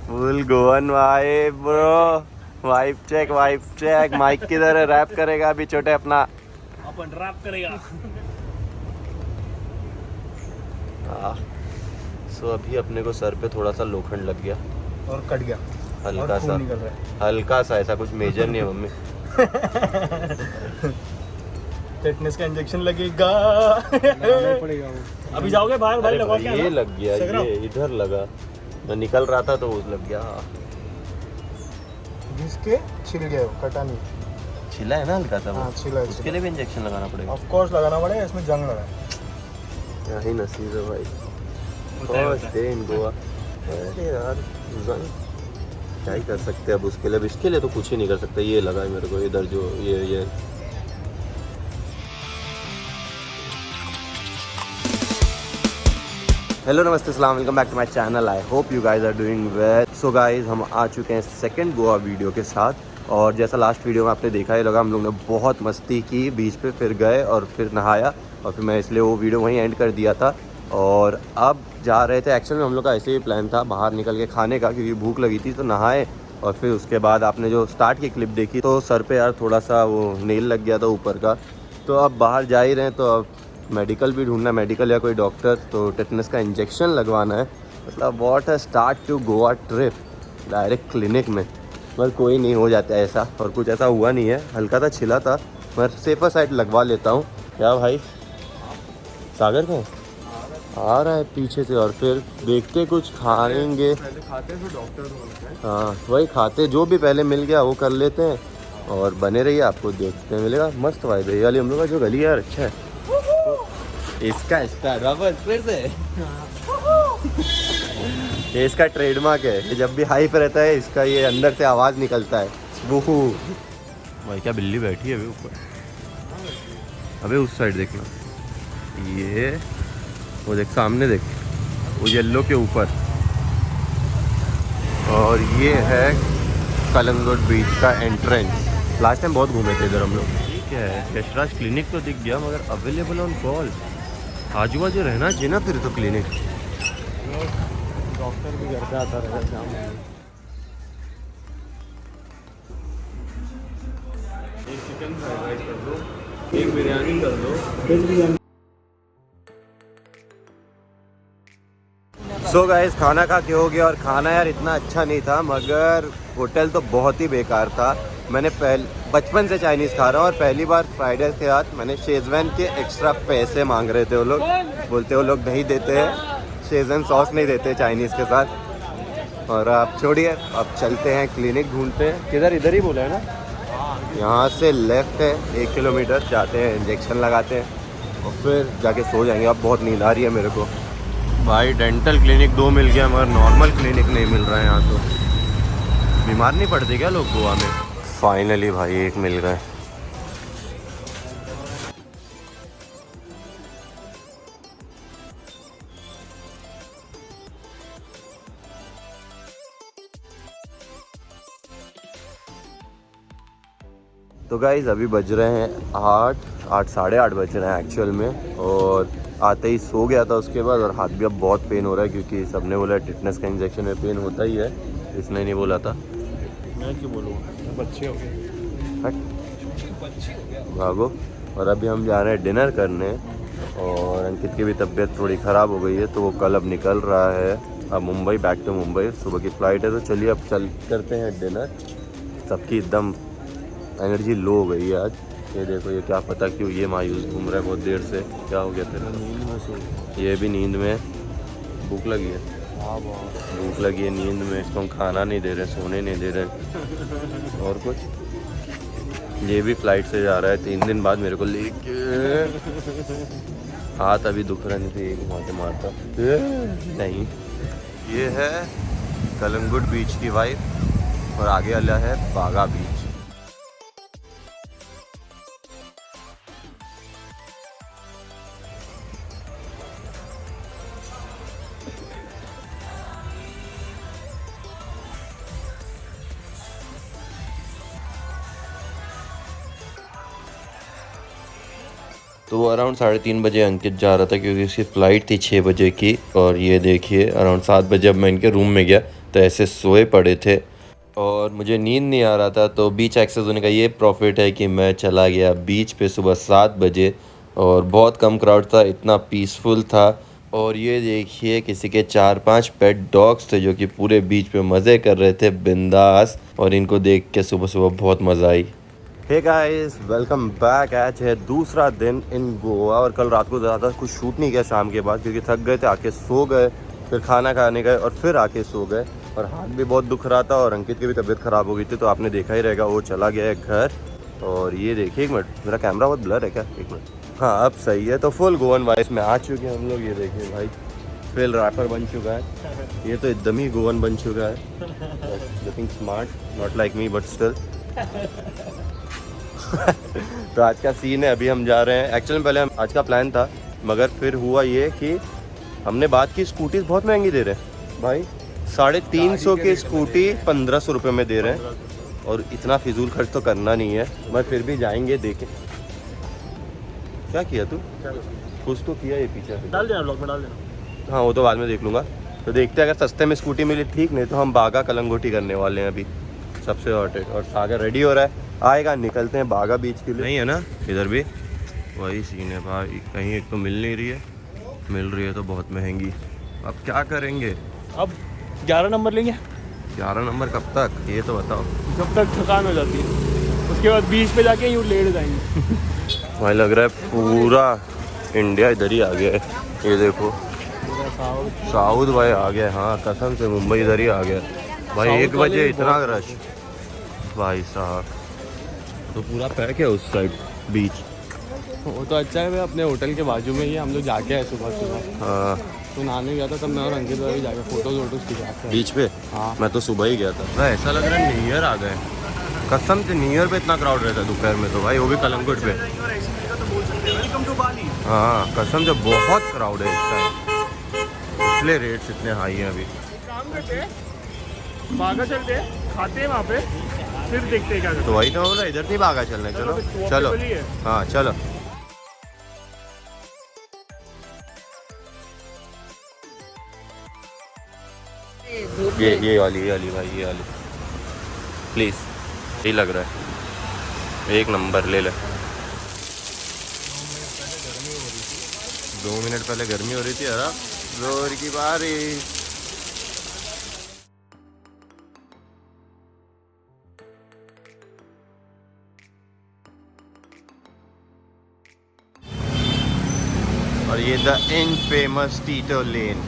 Full Goan vibe bro. Vibe check. Mic किधर है? Rap करेगा अभी छोटे अपना। अपन रैप करेगा। सो अभी अपने को सर पे थोड़ा सा लोखंड लग गया और कट गया, हल्का सा। निकल रहा है। हल्का सा, ऐसा कुछ मेजर नहीं है मम्मी। टेटनस का इंजेक्शन लगेगा। पड़ेगा वो। अभी जाओगे बाहर भाई? अरे लगवा भाई, के ये आना। लग गया, ये इधर लगा। मैं निकल रहा था तो वो लग गया। जिसके छिल गया, कटा नहीं। छिला है ना हल्का सा वो? हाँ, छिला है, उसके छिला। लिए भी इंजेक्शन लगाना पड़ेगा। ऑफ कोर्स लगाना पड़ेगा, इसमें जंग लगा है। क्या ही नसीब है भाई। होता है। First day in Goa. अरे यार जंग क्या ही कर सकते हैं अब उसके लिए। अब इसके लिए तो कुछ ही नहीं कर सकते। ये लगा है मेरे को इधर जो ये हेलो नमस्ते सलाम, welcome back to my channel. I hope you guys are doing well. So guys, हम आ चुके हैं सेकंड गोवा वीडियो के साथ। और जैसा लास्ट वीडियो में आपने देखा ही लगा, हम लोग ने बहुत मस्ती की बीच पे, फिर गए और फिर नहाया, और फिर मैं इसलिए वो वीडियो वहीं एंड कर दिया था। और अब जा रहे थे, एक्चुअली हम लोग का ऐसे ही प्लान था बाहर निकल के खाने का, क्योंकि भूख लगी थी। तो नहाए और फिर उसके बाद आपने जो स्टार्ट की क्लिप देखी, तो सर पे यार थोड़ा सा वो नेल लग गया था ऊपर का। तो अब बाहर जा ही रहे हैं, तो अब मेडिकल भी ढूंढना है, मेडिकल या कोई डॉक्टर। तो टेटनस का इंजेक्शन लगवाना है। मतलब what a start to Goa trip, direct clinic में। पर कोई नहीं, हो जाता है ऐसा। और कुछ ऐसा हुआ नहीं है, हल्का सा छिला था, पर सेफर साइड लगवा लेता हूँ। क्या भाई, सागर को आ रहा है पीछे से, और फिर देखते कुछ खाएंगे। पहले खाते हैं फिर डॉक्टर बोलते हैं। हाँ वही खाते, जो भी पहले मिल गया वो कर लेते हैं। और बने रहिए, आपको देखते हैं मिलेगा। मस्त वाइब है ये वाली हम लोग का जो गली है यार, अच्छा है। इसका स्टार्ट वापस फिर से। ये इसका ट्रेडमार्क है, ये जब भी हाई पे रहता है इसका ये अंदर से आवाज़ निकलता है, वूहू। भाई क्या बिल्ली बैठी है अभी ऊपर? अबे उस साइड देखना, ये वो देख सामने, देख वो येलो के ऊपर। और ये है कलंगुट बीच का एंट्रेंस। लास्ट टाइम बहुत घूमे थे इधर हम लोग। ठीक है, यशराज क्लिनिक तो दिख गया, मगर अवेलेबल ऑन कॉल। आजू बाजू रहना चाहिए ना फिर तो क्लिनिक। डॉक्टर भी घर पे आता रहेगा शाम में। एक चिकन फ्राइड राइस कर दो, एक बिरयानी कर दो। सो गाइस, खाना खा के हो गया। और खाना यार इतना अच्छा नहीं था, मगर होटल तो बहुत ही बेकार था। मैंने बचपन से चाइनीज़ खा रहा हूँ, और पहली बार फ्राइडे के बाद मैंने शेजवान के एक्स्ट्रा पैसे मांग रहे थे। वो लोग बोलते वो लोग नहीं देते हैं, शेजवान सॉस नहीं देते चाइनीज़ के साथ। और आप छोड़िए, अब चलते हैं क्लिनिक ढूंढते हैं। किधर? इधर ही बोला है ना। यहाँ से लेफ्ट है 1 किलोमीटर, जाते हैं इंजेक्शन लगाते हैं और फिर जाके सो जाएंगे। अब बहुत नींद आ रही है मेरे को। भाई डेंटल क्लिनिक 2 मिल गया, मगर नॉर्मल क्लिनिक नहीं मिल रहा है यहाँ। तो बीमार नहीं पड़ते क्या लोग गोवा में? फाइनली भाई एक मिल गए। तो गाइज अभी बज रहे हैं 8 साढ़े 8 बज रहे हैं एक्चुअल में। और आते ही सो गया था उसके बाद, और हाथ भी अब बहुत पेन हो रहा है, क्योंकि सबने बोला टिटनेस का इंजेक्शन में पेन होता ही है। इसने नहीं बोला था। मैं क्यों बोलूँ, बच्चे हो गए। हट भागो। और अभी हम जा रहे हैं डिनर करने। और अंकित की भी तबीयत थोड़ी ख़राब हो गई है, तो वो कल अब निकल रहा है अब मुंबई, बैक टू मुंबई। सुबह की फ़्लाइट है, तो चलिए अब चल करते हैं डिनर। सबकी एकदम एनर्जी लो हो गई है आज। ये देखो, ये क्या पता क्यों ये मायूस घूम रहा है बहुत देर से। क्या हो गया तेरा? नींद में सो। ये भी नींद में। भूख लगी है? हाँ बहुत। भूख लगी है नींद में। इसको हम खाना नहीं दे रहे, सोने नहीं दे रहे, और कुछ। ये भी फ्लाइट से जा रहा है 3 दिन बाद मेरे को लेके। हाथ अभी दुख रहा नहीं थे, एक घुमाते मारता नहीं। ये है कलंगुट बीच की वाइब, और आगे वाला है बागा बीच। तो वो अराउंड 3:30 बजे अंकित जा रहा था क्योंकि उसकी फ़्लाइट थी 6 बजे की। और ये देखिए अराउंड 7 बजे जब मैं इनके रूम में गया तो ऐसे सोए पड़े थे और मुझे नींद नहीं आ रहा था। तो बीच एक्सेस होने का ये प्रॉफिट है कि मैं चला गया बीच पे सुबह 7 बजे और बहुत कम क्राउड था, इतना पीसफुल था। और ये देखिए किसी के 4-5 पेट डॉग्स थे जो कि पूरे बीच पे मज़े कर रहे थे बिंदास, और इनको देख के सुबह सुबह बहुत मज़ा आई। Hey guys, welcome back. आज है दूसरा दिन इन गोवा और कल रात को ज़्यादा कुछ शूट नहीं किया शाम के बाद क्योंकि थक गए थे, आके सो गए, फिर खाना खाने गए और फिर आके सो गए। और हाथ भी बहुत दुख रहा था और अंकित की भी तबीयत ख़राब हो गई थी, तो आपने देखा ही रहेगा वो चला गया है घर। और ये देखिए, एक मिनट, मेरा कैमरा बहुत ब्लर है क्या? एक मिनट, हाँ अब सही है। तो फुल गोवन वाइस में आ चुके हैं हम लोग। ये देखिए भाई, फिल रैपर बन चुका है, ये तो एकदम ही गोवन बन चुका है। Looking smart, not like me but still. तो आज का सीन है, अभी हम जा रहे हैं। एक्चुअली पहले आज का प्लान था, मगर फिर हुआ ये कि हमने बात की स्कूटीज बहुत महंगी दे रहे हैं भाई। 350 की स्कूटी 1500 रुपये में दे रहे हैं और इतना फिजूल खर्च तो करना नहीं है, मगर फिर भी जाएंगे देखें। क्या किया तू? कुछ तो किया ये पीछे डाल देना, ब्लॉग में डाल देना। हाँ वो तो बाद में देख लूँगा। तो देखते हैं, अगर सस्ते में स्कूटी मिली ठीक, नहीं तो हम बागा कलंगोटी करने वाले हैं अभी सबसे हॉटेड। और सागर रेडी हो रहा है, आएगा, निकलते हैं बागा बीच के लिए। नहीं है ना इधर भी वही सीन है भाई, कहीं एक तो मिल नहीं रही है, मिल रही है तो बहुत महंगी। अब क्या करेंगे? अब 11 नंबर लेंगे। 11 नंबर कब तक, ये तो बताओ। जब तक थकान हो जाती है, उसके बाद बीच पे जाके यूँ लेट जाएंगे। भाई लग रहा है पूरा इंडिया इधर ही आ गया है। ये देखो साउथ भाई आ गया है। हाँ कसम से मुंबई इधर ही आ गया है भाई। 1 बजे इतना रश भाई साहब। तो पूरा पैक है उस साइड बीच। वो तो अच्छा है भाई, अपने होटल के बाजू में ही हम लोग जाके आए सुबह सुबह। हाँ तो नहाने गया था तब मैं और अंकित भाई जाके फोटोज वोटोज खिंचाते बीच पे। हाँ। मैं तो सुबह ही गया था भाई। ऐसा लग रहा है न्यू ईयर आ गए कसम से। न्यू ईयर पे इतना क्राउड रहता है दोपहर में तो भाई, वो भी कलंगुट पे। हाँ कसम से बहुत क्राउड है इस टाइम, इसलिए रेट्स इतने हाई हैं अभी। काम करते हैं, बागा चलते हैं, खाते हैं वहाँ पे, फिर देखते हैं क्या करते तो वही तो बोला, इधर नहीं भागा चलने। चलो हैं। चलो वॉकेबल ही है। हाँ चलो। ये वाली भाई, ये वाली प्लीज़। यही लग रहा है, एक नंबर ले ले। 2 मिनट पहले गर्मी हो रही थी। अरे जोर की बारिश। और ये द इनफेमस टीटो लेन।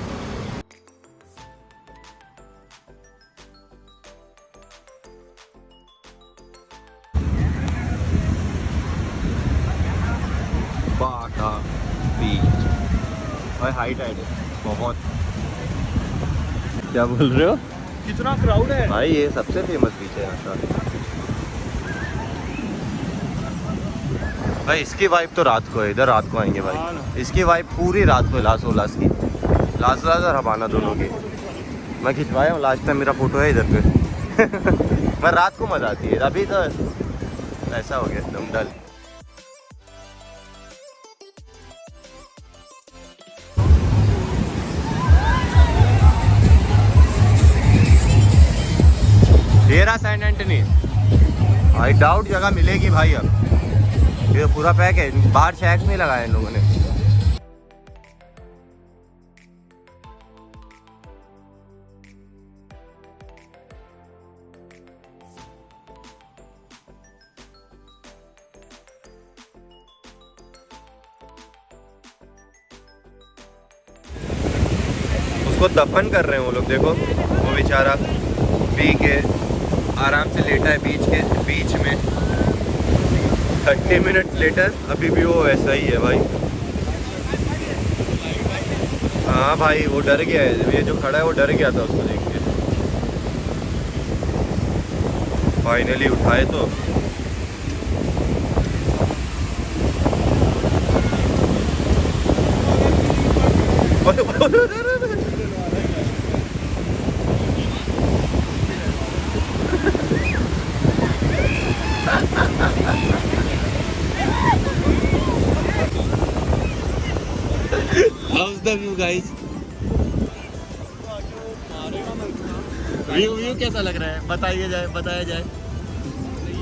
बागा बीच भाई, हाई टाइड है बहुत। क्या बोल रहे हो? कितना क्राउड है भाई ये सबसे फेमस बीच है यहाँ का भाई। इसकी वाइब तो रात को है, इधर रात को आएंगे हाँ भाई। ना। इसकी वाइब पूरी रात को, लास्ट उल्लास की, लास्ट और हबाना दोनों की। मैं खिंचवाया हूँ लास्ट टाइम, मेरा फोटो है इधर पे। मैं रात को मजा आती है, अभी तो ऐसा हो गया एकदम डल। डेरा सैंड एंटनी। आई डाउट जगह मिलेगी भाई अब, ये पूरा पैक है। बाहर चेक नहीं लगाया इन लोगों ने। उसको दफन कर रहे हैं वो लोग, देखो वो बेचारा पी के आराम से लेटा है बीच में 30 मिनट लेटर, अभी भी वो वैसा ही है भाई। हाँ भाई वो डर गया है, ये जो खड़ा है वो डर गया था उसको देख के। फाइनली उठाए तो। Loves the view guys. View कैसा लग रहा है बताया जाए।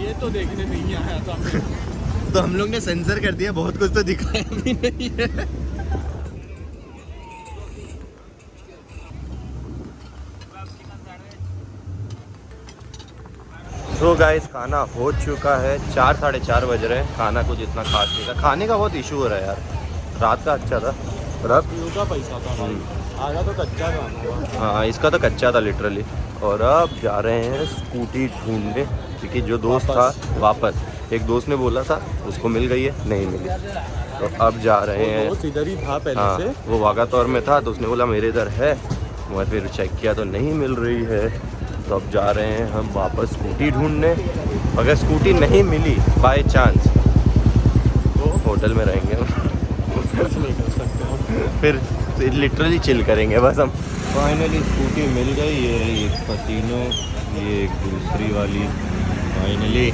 ये तो देखने नहीं आया था। तो हम लोग ने सेंसर कर दिया, बहुत कुछ तो दिखाया भी नहीं है। तो गाइस खाना हो चुका है, 4 साढ़े 4 बज रहे हैं। खाना कुछ इतना खास नहीं था, खाने का बहुत इशू हो रहा है यार। रात का अच्छा था और अब व्यू का पैसा था भाई, आगा तो कच्चा था। हाँ इसका तो कच्चा था लिटरली। और अब जा रहे हैं स्कूटी ढूंढने, क्योंकि जो दोस्त था वापस, एक दोस्त ने बोला था उसको मिल गई है, नहीं मिली, तो अब जा रहे हैं। वो इधर ही था पहले हाँ से। वो वाघा तौर में था, तो उसने बोला मेरे इधर है, मैं फिर चेक किया तो नहीं मिल रही है। तो अब जा रहे हैं हम वापस स्कूटी ढूंढने। अगर स्कूटी नहीं मिली बाय चांस तो होटल में रहेंगे कुछ नहीं कर सकते हम। फिर लिटरली चिल करेंगे बस हम। फाइनली स्कूटी मिल गई, ये रही एक पसीनो, ये एक दूसरी वाली फाइनली।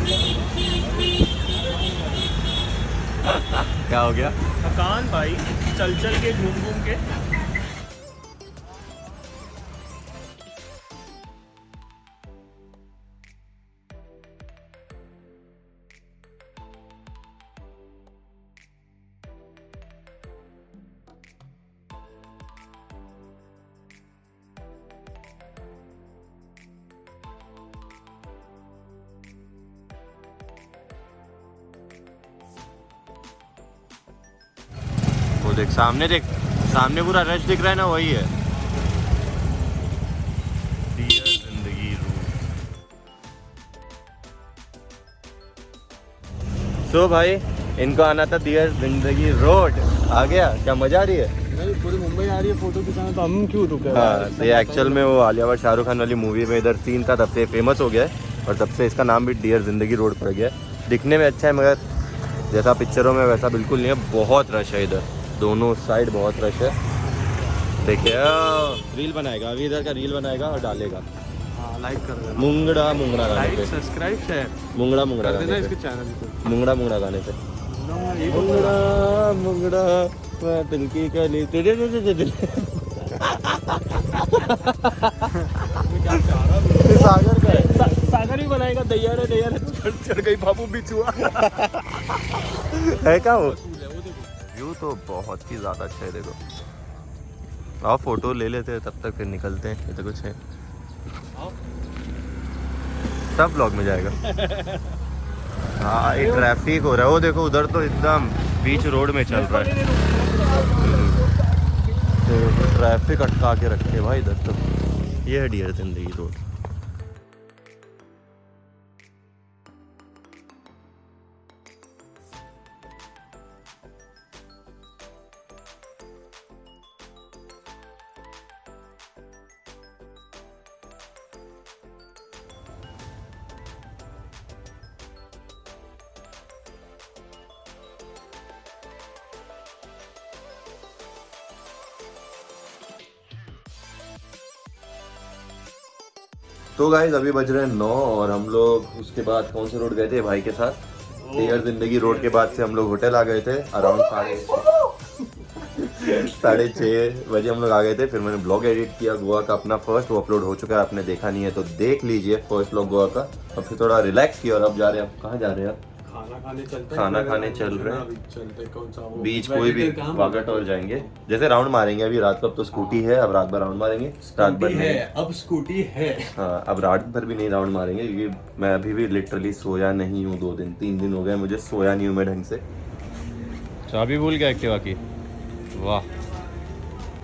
क्या हो गया? थकान भाई, चल के घूम के। वो देख सामने पूरा रश दिख रहा है ना, वही है डियर जिंदगी रोड। सो भाई इनको आना था डियर जिंदगी रोड, आ गया क्या? मजा आ रही है? नहीं, पूरी मुंबई आ रही है फोटो खिंचाने, तो हम क्यों रुके? हाँ तो ये एक्चुअल में वो आलिया भट्ट शाहरुख खान वाली मूवी में इधर सीन था, तब से फेमस हो गया है और तब से इसका नाम भी डियर जिंदगी रोड पड़ गया है। दिखने में अच्छा है मगर जैसा पिक्चरों में वैसा बिल्कुल नहीं है, बहुत रश है इधर, दोनों साइड बहुत रश है। देखिए रील बनाएगा अभी, इधर का रील बनाएगा और डालेगा। हाँ लाइक कर देना, मुंगड़ा गाने लाइक पे, सब्सक्राइब शेयर मुंगड़ा कर देना गाने इसके पे, चैनल को। मुंगड़ा गाने पे। मुंगड़ा मैं दिल की कली तेरे सागर का है। सागर ही बनाएगा, दैया रे चढ़ गई बाबू बिछुआ। है क्या वो? व्यू तो बहुत ही ज़्यादा अच्छा है, देखो। आओ फोटो ले लेते हैं, तब तक फिर निकलते हैं। ये तो कुछ है, सब ब्लॉग में जाएगा। हाँ ये ट्रैफिक हो रहा है, वो देखो उधर तो एकदम बीच रोड में चल रहा है, तो ट्रैफिक अटका के रखे भाई इधर तो। ये है डियर जिंदगी रोड। तो गाइस अभी बज रहे हैं 9 और हम लोग उसके बाद कौन से रोड गए थे भाई के साथ? डियर जिंदगी रोड के बाद से हम लोग होटल आ गए थे अराउंड 6:30 बजे हम लोग आ गए थे। फिर मैंने ब्लॉग एडिट किया गोवा का अपना फर्स्ट, वो अपलोड हो चुका है, आपने देखा नहीं है तो देख लीजिए फर्स्ट ब्लॉग गोवा का। और फिर थोड़ा रिलैक्स किया और अब जा रहे हैं। कहाँ जा रहे हैं? खाना खाने चलते हैं, खाना खाने चल रहे हैं। चलते हैं, कौन सा वो बीच कोई भी वाघा टोर जाएंगे, जैसे राउंड मारेंगे। अभी रात को, अब तो स्कूटी है, अब रात भर राउंड मारेंगे। रात भर है, नहीं, अब स्कूटी है। हाँ अब रात भर भी नहीं राउंड मारेंगे, क्योंकि मैं अभी भी लिटरली सोया नहीं हूँ। 3 दिन हो गए मुझे, सोया नहीं हूँ मैं ढंग से। चाबी भूल गया एक्टिवा की। वाह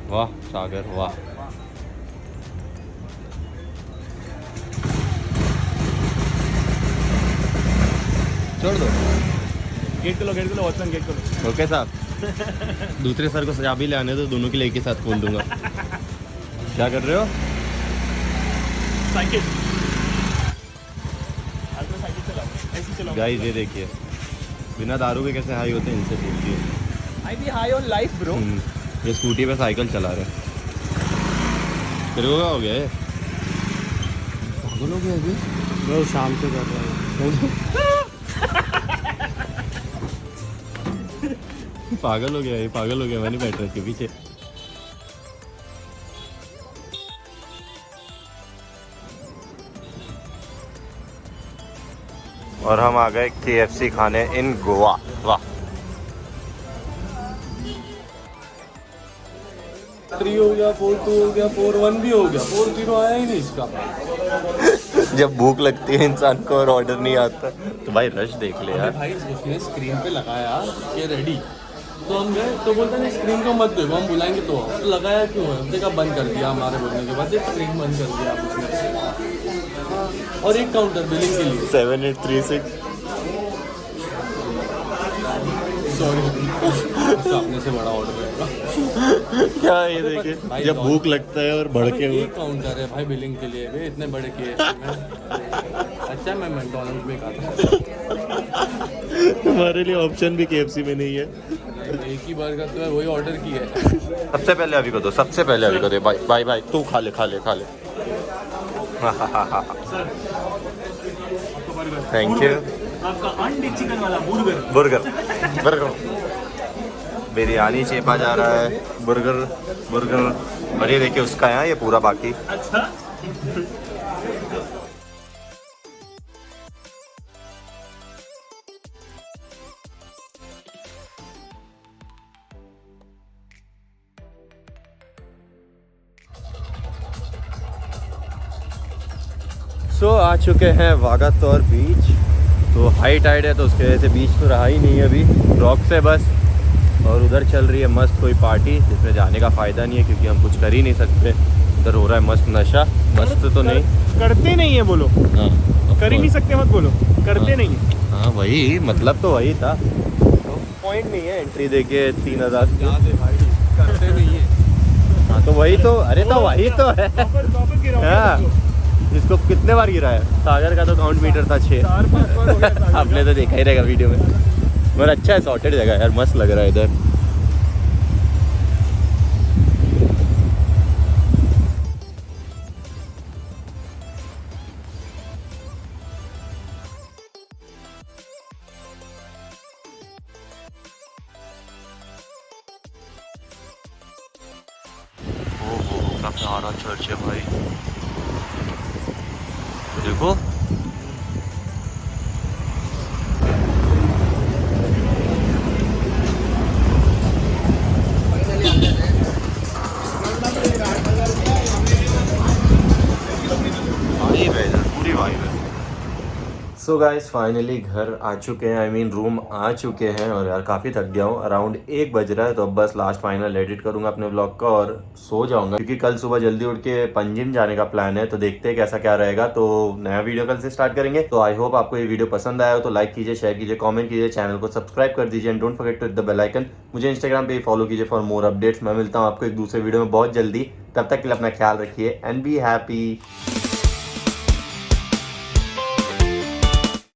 वाह सागर वाह। छोड़ दो गेट को लो वॉचमैन, गेट को लो। ओके साहब। दूसरे सर को चाबी ले आने दो, दोनों की लेके साथ खोल दूंगा। क्या कर रहे हो? साइकिल चलाओ, ऐसे चलाओ। गाइस ये देखिए, बिना दारू के कैसे हाई होते हैं, इनसे पूछिए। I be high on life bro. ये स्कूटी पे साइकिल चला रहे हैं। फिर वो क्या हो गया? पागल हो गया अभी। मैं शाम से कर रहा हूँ। पागल हो गया, ये पागल हो गया। मैंने बैठ रहा इसके पीछे। और हम आ गए KFC खाने इन गोवा। वाह 3 हो गया, 4-2 हो गया, 4-1 भी हो गया, 4-0 आया ही नहीं इसका। जब भूख लगती है इंसान को और ऑर्डर नहीं आता तो भाई रश देख ले यार। भाई उसने स्क्रीन पे लगाया कि रेडी, तो हम गए तो बोलते नहीं स्क्रीन को मत देखो, हम बुलाएंगे तो लगाया क्यों है, देखा बंद कर दिया हमारे बोलने के बाद, स्क्रीन बंद कर दिया उसने। और एक काउंटर बिलिंग के लिए 7836 सॉरी सामने से बड़ा ऑर्डर रहेगा। क्या ये देखिए जब भूख लगता है और भड़के हुए। एक काउंटर है भाई बिलिंग के लिए, वे इतने बड़े KFC में। अच्छा मैं मैकडॉनल्ड्स में खाता। हमारे लिए ऑप्शन भी KFC में नहीं है। एक ही बर्गर तो है, वही ऑर्डर की है। सबसे पहले अभी को दो, सबसे पहले अभी को दे भाई भाई भाई तू खा ले खा ले खा ले। Thank you. आपका अंडे चिकन वाला बर्गर। बर्गर बर्गर बिरयानी चेपा जा रहा है, बर्गर बर्गर। और ये देखिए उसका है ये पूरा बाकी। अच्छा आ चुके हैं वागातोर बीच। तो हाई टाइड है तो उसकी वजह से बीच तो रहा ही नहीं है अभी, रॉक से बस। और उधर चल रही है मस्त कोई पार्टी जिसमें जाने का फ़ायदा नहीं है क्योंकि हम कुछ कर ही नहीं सकते। उधर हो रहा है मस्त नशा, मस्त तो नहीं, करते नहीं है बोलो, हाँ कर ही नहीं सकते मत बोलो, करते नहीं है। हाँ वही मतलब तो वही था, तो पॉइंट नहीं है एंट्री देके 3000 करते नहीं है। हाँ तो वही तो, अरे तो वही तो है। वापस गिराओगे हाँ तो। इसको कितने बार गिरा है? सागर का तो काउंट मीटर था 6। 4-5 बार हो गया सागर का। आपने तो देखा ही रहेगा वीडियो में। मगर अच्छा है, सॉर्टेड जगह यार, मस्त लग रहा है इधर। ओहो क्या प्यारा चर्च है भाई, देखो। पूरी वाइब है। सो गाइस फाइनली घर आ चुके हैं, आई मीन रूम आ चुके हैं। और यार काफ़ी थक गया हूँ, अराउंड 1 बज रहा है। तो अब बस लास्ट फाइनल एडिट करूंगा अपने ब्लॉग का और सो जाऊंगा क्योंकि कल सुबह जल्दी उठ के पंजिम जाने का प्लान है। तो देखते हैं कैसा क्या रहेगा। तो नया वीडियो कल से स्टार्ट करेंगे। तो आई होप आपको ये वीडियो पसंद आया हो तो लाइक कीजिए, शेयर कीजिए, कॉमेंट कीजिए, चैनल को सब्सक्राइब कर दीजिए and don't forget to hit the bell icon. मुझे इंस्टाग्राम पे फॉलो कीजिए फॉर मोर अपडेट्स। मैं मिलता हूँ आपको एक दूसरे वीडियो में बहुत जल्दी। तब तक के लिए अपना ख्याल रखिए एंड बी हैप्पी।